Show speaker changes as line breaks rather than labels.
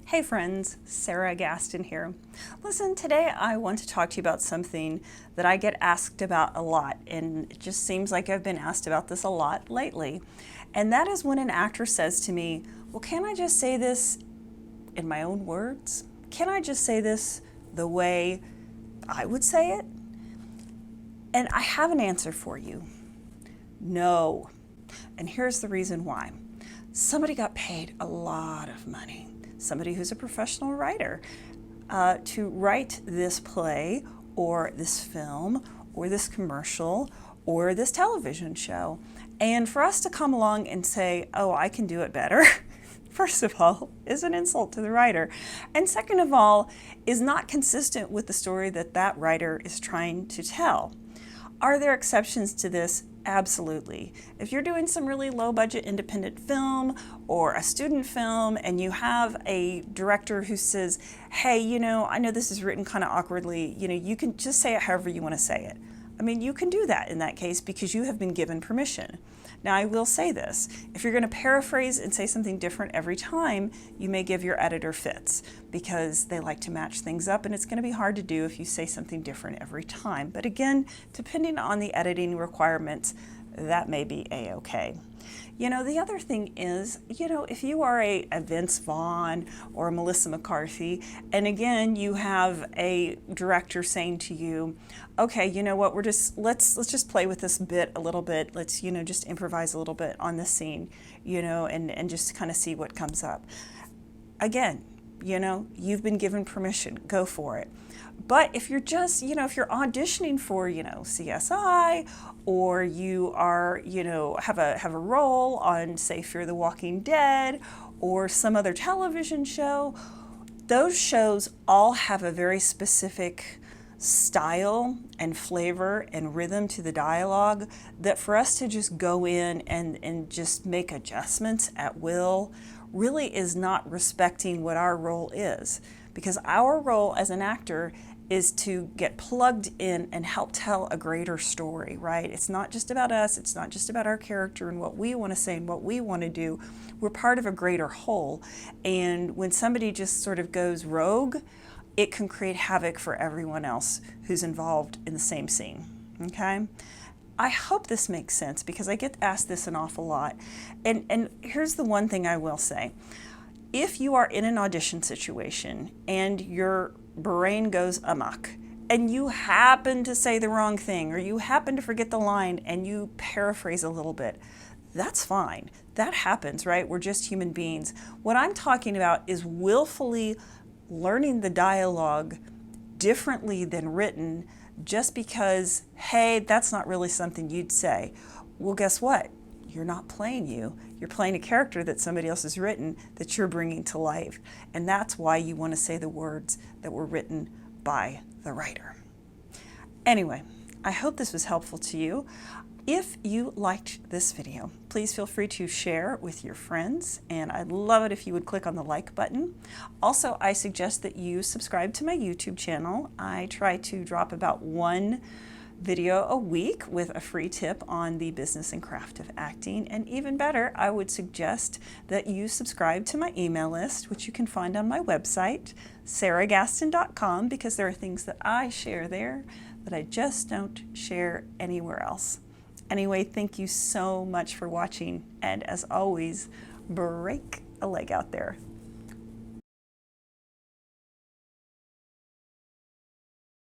Hey friends, Sarah Gaston here. Listen, today I want to talk to you about something that I get asked about a lot, and it just seems like I've been asked about this a lot lately. And that is when an actor says to me, well, can I just say this in my own words? Can I just say this the way I would say it? And I have an answer for you. No. And here's the reason why. Somebody got paid a lot of money, somebody who's a professional writer, to write this play or this film or this commercial or this television show. And for us to come along and say, oh, I can do it better, first of all, is an insult to the writer. And second of all, is not consistent with the story that that writer is trying to tell. Are there exceptions to this? Absolutely. If you're doing some really low budget independent film or a student film and you have a director who says, hey, I know this is written kind of awkwardly, you can just say it however you want to say it. I mean, you can do that in that case because you have been given permission. Now, I will say this, if you're going to paraphrase and say something different every time, you may give your editor fits because they like to match things up, and it's going to be hard to do if you say something different every time. But again, depending on the editing requirements, that may be a-okay. The other thing is, if you are a Vince Vaughn or a Melissa McCarthy, and again, you have a director saying to you, okay, you know what, let's just play with this bit a little bit. Let's, just improvise a little bit on this scene, and just kind of see what comes up. Again, you've been given permission, go for it. But if you're just, if you're auditioning for, CSI, or you are, have a role on, say, Fear the Walking Dead, or some other television show, those shows all have a very specific style and flavor and rhythm to the dialogue that for us to just go in and just make adjustments at will really is not respecting what our role is. Because our role as an actor is to get plugged in and help tell a greater story, right? It's not just about us, it's not just about our character and what we want to say and what we want to do. We're part of a greater whole. And when somebody just sort of goes rogue, it can create havoc for everyone else who's involved in the same scene, okay? I hope this makes sense because I get asked this an awful lot. And here's the one thing I will say. If you are in an audition situation and your brain goes amok and you happen to say the wrong thing or you happen to forget the line and you paraphrase a little bit, that's fine. That happens, right? We're just human beings. What I'm talking about is willfully learning the dialogue differently than written just because, hey, that's not really something you'd say. Well, guess what? You're not playing you. You're playing a character that somebody else has written that you're bringing to life. And that's why you want to say the words that were written by the writer. Anyway, I hope this was helpful to you. If you liked this video, please feel free to share with your friends, and I'd love it if you would click on the like button. Also, I suggest that you subscribe to my YouTube channel. I try to drop about one video a week with a free tip on the business and craft of acting. And even better, I would suggest that you subscribe to my email list, which you can find on my website, sarahgaston.com, because there are things that I share there that I just don't share anywhere else. Anyway, thank you so much for watching, and as always, break a leg out there.